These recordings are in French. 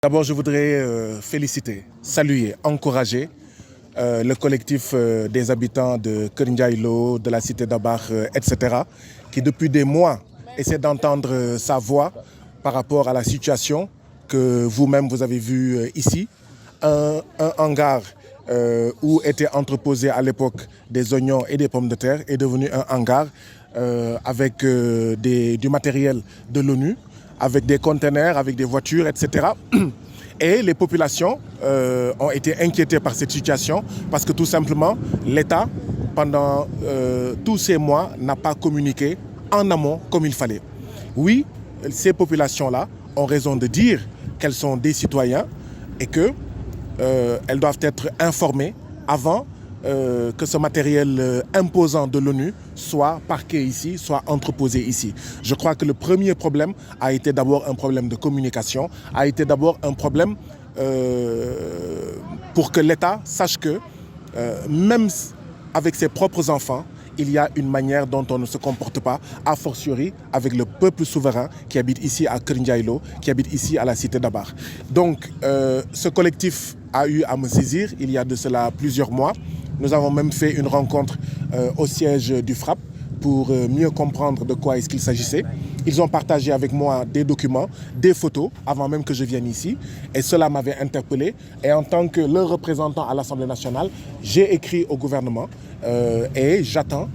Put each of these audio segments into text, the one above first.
D'abord, je voudrais féliciter, saluer, encourager le collectif des habitants de Kër Ndiaye Lo, de la cité d'Abar, etc., qui depuis des mois essaient d'entendre sa voix par rapport à la situation que vous-même vous avez vue ici. Un hangar où étaient entreposés à l'époque des oignons et des pommes de terre est devenu un hangar avec du matériel de l'ONU, avec des conteneurs, avec des voitures, etc. Et les populations ont été inquiétées par cette situation parce que tout simplement, l'État, pendant tous ces mois, n'a pas communiqué en amont comme il fallait. Oui, ces populations-là ont raison de dire qu'elles sont des citoyens et qu'elles doivent être informées avant que ce matériel imposant de l'ONU soit parqué ici, soit entreposé ici. Je crois que le premier problème a été d'abord un problème de communication, a été d'abord un problème pour que l'État sache que même avec ses propres enfants, il y a une manière dont on ne se comporte pas, a fortiori avec le peuple souverain qui habite ici à Kër Ndiaye Lo, qui habite ici à la cité d'Abar. Donc ce collectif a eu à me saisir il y a de cela plusieurs mois. Nous avons même fait une rencontre au siège du FRAPP pour mieux comprendre de quoi est-ce qu'il s'agissait. Ils ont partagé avec moi des documents, des photos, avant même que je vienne ici. Et cela m'avait interpellé. Et en tant que leur représentant à l'Assemblée nationale, j'ai écrit au gouvernement et j'attends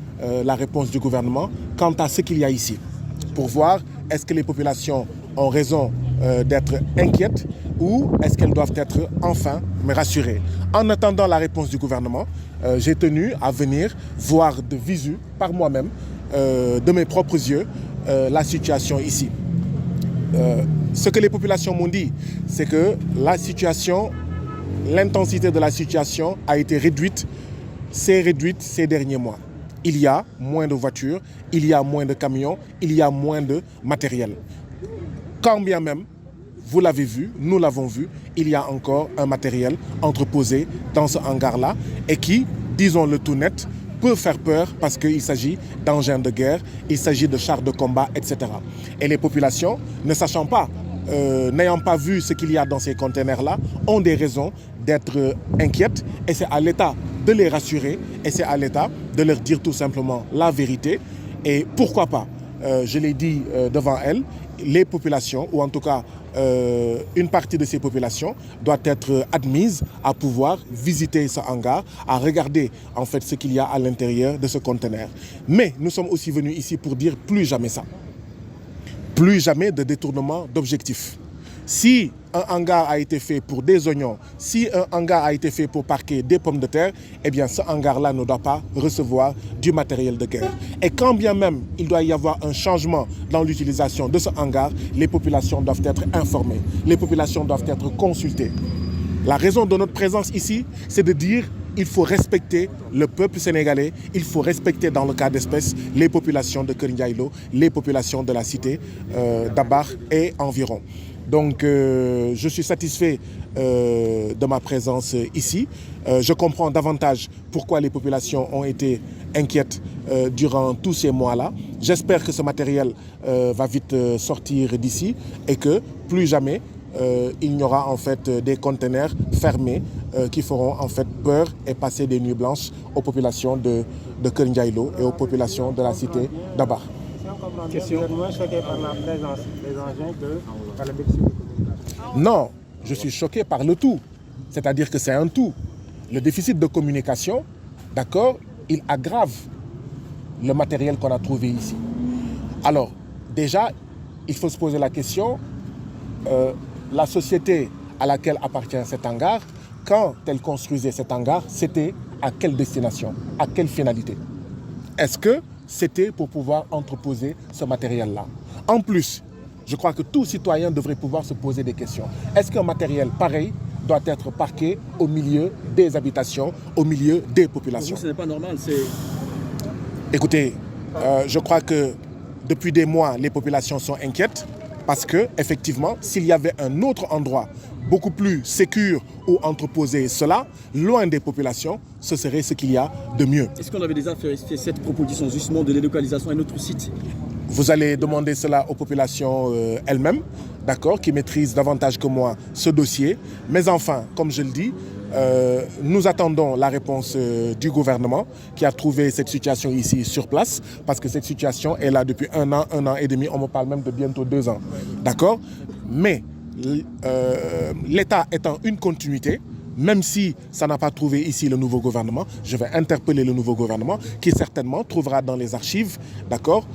la réponse du gouvernement quant à ce qu'il y a ici. Pour voir est-ce que les populations ont raison d'être inquiètes ou est-ce qu'elles doivent être enfin me rassurées. En attendant la réponse du gouvernement, j'ai tenu à venir voir de visu par moi-même, de mes propres yeux, la situation ici. Ce que les populations m'ont dit, c'est que la situation, l'intensité de la situation a été réduite, s'est réduite ces derniers mois. Il y a moins de voitures, il y a moins de camions, il y a moins de matériel. Quand bien même, vous l'avez vu, nous l'avons vu, il y a encore un matériel entreposé dans ce hangar-là et qui, disons le tout net, peut faire peur parce qu'il s'agit d'engins de guerre, il s'agit de chars de combat, etc. Et les populations, ne sachant pas, n'ayant pas vu ce qu'il y a dans ces conteneurs-là, ont des raisons d'être inquiètes et c'est à l'État de les rassurer et c'est à l'État de leur dire tout simplement la vérité. Et pourquoi pas, je l'ai dit devant elles, les populations, ou en tout cas une partie de ces populations, doit être admise à pouvoir visiter ce hangar, à regarder en fait ce qu'il y a à l'intérieur de ce conteneur. Mais nous sommes aussi venus ici pour dire plus jamais ça. Plus jamais de détournement d'objectifs. Si un hangar a été fait pour des oignons, si un hangar a été fait pour parquer des pommes de terre, eh bien ce hangar-là ne doit pas recevoir du matériel de guerre. Et quand bien même il doit y avoir un changement dans l'utilisation de ce hangar, les populations doivent être informées, les populations doivent être consultées. La raison de notre présence ici, c'est de dire qu'il faut respecter le peuple sénégalais, il faut respecter dans le cas d'espèce les populations de Kër Ndiaye Lo, les populations de la cité d'Abar et environ. Donc je suis satisfait de ma présence ici. Je comprends davantage pourquoi les populations ont été inquiètes durant tous ces mois-là. J'espère que ce matériel va vite sortir d'ici et que plus jamais il n'y aura en fait des conteneurs fermés qui feront en fait peur et passer des nuits blanches aux populations de Kër Ndiaye Lo et aux populations de la cité d'Abar. Question. Vous êtes moins choqué par la présence des engins que par le déficit de communication? Non, je suis choqué par le tout. C'est-à-dire que c'est un tout. Le déficit de communication, d'accord, il aggrave le matériel qu'on a trouvé ici. Alors, déjà, il faut se poser la question, la société à laquelle appartient cet hangar, quand elle construisait cet hangar, c'était à quelle destination, à quelle finalité? Est-ce que c'était pour pouvoir entreposer ce matériel-là? En plus, je crois que tout citoyen devrait pouvoir se poser des questions. Est-ce qu'un matériel pareil doit être parqué au milieu des habitations, au milieu des populations? Pour vous, ce n'est pas normal, c'est... Écoutez, je crois que depuis des mois, les populations sont inquiètes parce que, effectivement, s'il y avait un autre endroit beaucoup plus sécure où entreposer cela, loin des populations, ce serait ce qu'il y a de mieux. Est-ce qu'on avait déjà fait cette proposition justement de délocalisation à un autre site? Vous allez demander cela aux populations elles-mêmes, d'accord, qui maîtrisent davantage que moi ce dossier. Mais enfin, comme je le dis, nous attendons la réponse du gouvernement qui a trouvé cette situation ici sur place, parce que cette situation est là depuis un an et demi, on me parle même de bientôt 2 ans, d'accord? Mais l'État étant une continuité, même si ça n'a pas trouvé ici le nouveau gouvernement, je vais interpeller le nouveau gouvernement qui certainement trouvera dans les archives, d'accord,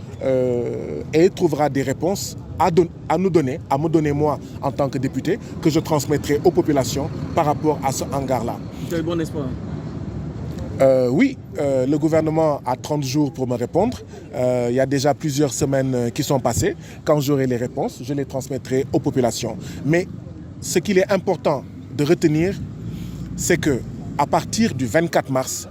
et trouvera des réponses à nous donner, à me donner moi en tant que député, que je transmettrai aux populations par rapport à ce hangar-là. Tu as eu bon espoir? Oui, le gouvernement a 30 jours pour me répondre. Il y a déjà plusieurs semaines qui sont passées. Quand j'aurai les réponses, je les transmettrai aux populations. Mais ce qu'il est important de retenir, c'est qu'à partir du 24 mars,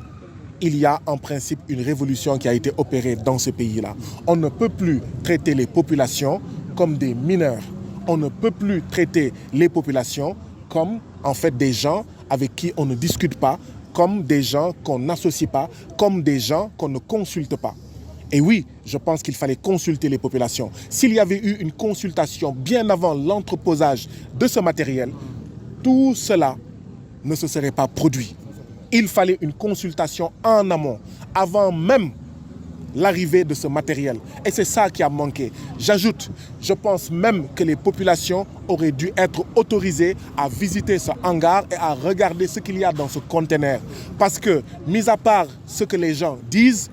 il y a en principe une révolution qui a été opérée dans ce pays-là. On ne peut plus traiter les populations comme des mineurs. On ne peut plus traiter les populations comme en fait des gens avec qui on ne discute pas, comme des gens qu'on n'associe pas, comme des gens qu'on ne consulte pas. Et oui, je pense qu'il fallait consulter les populations. S'il y avait eu une consultation bien avant l'entreposage de ce matériel, tout cela ne se serait pas produit. Il fallait une consultation en amont, avant même l'arrivée de ce matériel. Et c'est ça qui a manqué. J'ajoute, je pense même que les populations auraient dû être autorisées à visiter ce hangar et à regarder ce qu'il y a dans ce conteneur. Parce que, mis à part ce que les gens disent,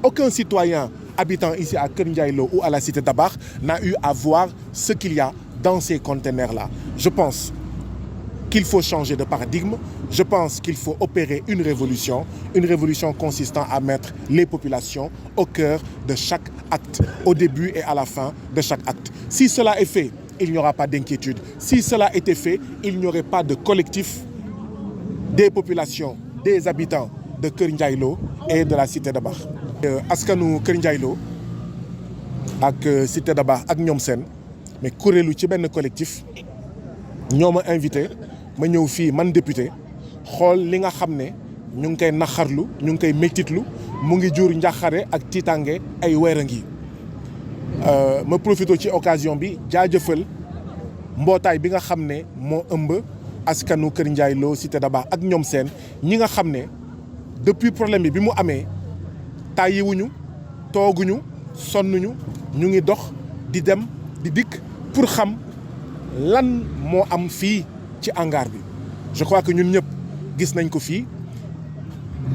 aucun citoyen habitant ici à Kër Ndiaye Lo ou à la cité Dabakh n'a eu à voir ce qu'il y a dans ces conteneurs-là. Je pense qu'il faut changer de paradigme. Je pense qu'il faut opérer une révolution consistant à mettre les populations au cœur de chaque acte, au début et à la fin de chaque acte. Si cela est fait, il n'y aura pas d'inquiétude. Si cela était fait, il n'y aurait pas de collectif des populations, des habitants de Kër Ndiaye Lo et de la cité Dabakh. Askanu Kër Ndiaye Lo ak cité Dabakh ak ñoom seen mais kuréelu ci benn collectif ñoo ma invité ma ñëw fii man député xool li nga xam ne ñu ngi koy naxarlu ñu ngi koy méttitlu mu ngi jur njàqare ak tiitange ay weer a ngi ma profité ci occasion bi jaajëfal mbootaay bi nga xam ne moo ëmb askanu Kër Ndiaye Lo cité Dabakh ak ñoom seen ñi nga xam ne depuis problème bi mu amee tàyyiwuñu tooguñu sonnuñu ñu ngi dox di dem di dikk pour xam lan moo am fii ci hangar bi. Je crois que ñun ñëpp gis nañ ko fii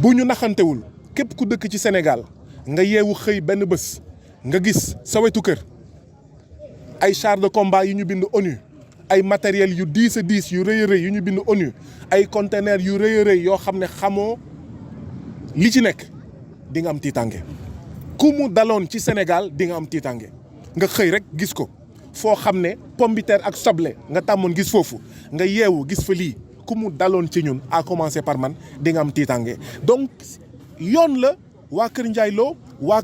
bu ñu naxantewul képp ku dëkk ci Sénégal nga yeewu xëy benn bés nga gis sa wetu kër ay chars de combat yu ñu bind ONU, ay matériel yu 10 a 10 yu rëy a rëy yu ñu bind ONU, ay conteneurs yu rëy a rëy yoo xam ne xamoo li ci nekk di nga am tiitange. ku mu daloon ci Sénégal di nga am tiitange nga xëy rek gis ko foo xam ne pomme de terre ak soble nga tàmmoon gis foofu nga yeewu gis fa lii ku mu daloon ci ñun à commencer par man di nga am tiitange. Donc yoon la waa Kër Ndiaye Lo waa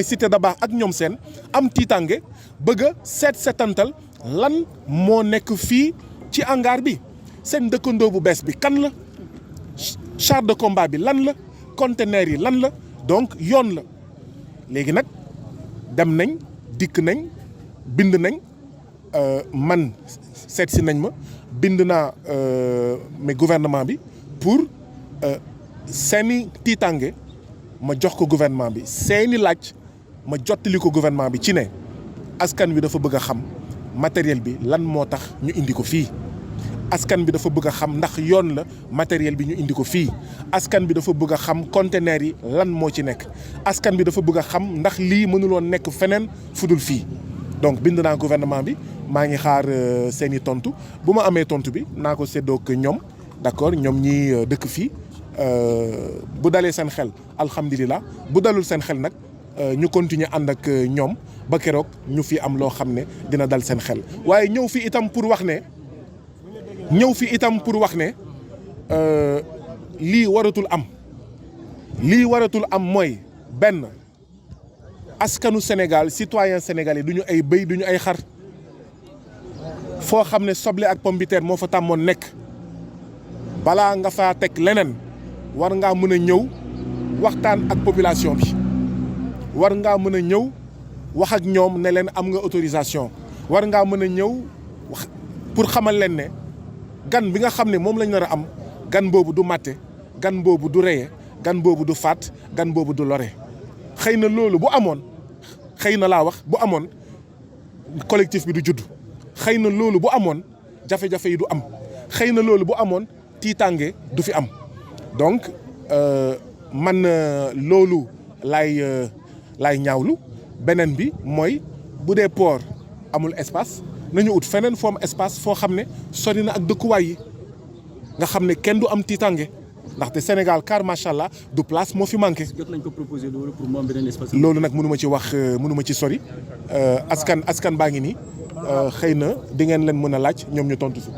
cité Dabakh ak ñoom seen am tiitange bëgg a seetantal lan moo nekk fii ci hangar bi. Seen dëkkandoo bu bees bi kan la, char de combat bi lan la, conteneur yi lan la. Donc yoon la léegi nag dem nañ dikk nañ bind nañ man seet si nañ ma bind naa mais gouvernement bi pour seeni tiitange ma jox ko gouvernement bi, seeni laaj ma jottali ko gouvernement bi ci ne askan wi dafa bëgg a xam matériel bi lan moo tax ñu indi ko fii. Askan bi dafa bëgg a xam ndax yoon la matériel bi ñu indi ko fii. Askan bi dafa bëgg a xam conteneur yi lan moo ci nekk. Askan bi dafa bëgg a xam ndax lii mënuloon nekk feneen fudul fii. Donc bind naa gouvernement bi maa ngi xaar seeni tontu bu ma amee tontu bi naa ko séddoo ak ñoom d'accord ñoom ñi dëkk fii bu dalee seen xel alhamdulilah bu dalul seen xel nag ñu continuer ànd ak ñoom ba keroog ñu fi am loo xam ne dina dal seen xel. waaye ñëw fi itam pour wax ne lii waratul am. Lii waratul am mooy benn askanu Sénégal citoyen sénégalais du ñu ay bëy du ñu ay xar foo xam ne soble ak pomme de terre moo fa tàmmoon nekk balaa nga faa teg leneen war ngaa mën a ñëw waxtaan ak population bi war ngaa mën a ñëw wax ak ñoom ne leen am nga autorisation war ngaa mën a ñëw pour xamal leen ne gan bi nga xam ne moom lañ nar a am gan boobu du màtte gan boobu du reye gan boobu du faat gan boobu du lore xëy na loolu bu amoon xëy na laa wax bu amoon collectif bi du judd xëy na loolu bu amoon jafe-jafe yi du am xëy na loolu bu amoon tiitaange du fi am donc man loolu laay ñaawlu beneen bi mooy bu dee port amul espace nañu ut feneen foom espace foo xam ne sori na ak dëkkuwaay yi nga xam ne kenn du am tiitaange ndaxte Sénégal car macha allah du place moo fi manqué. jot nañ ko proposé loolu pour mu am beneen espace. loolu nag mënu ma ci wax mënu ma ci sori askan baa ngi nii xëy na di ngeen leen mën a laaj ñoom ñu tontu si.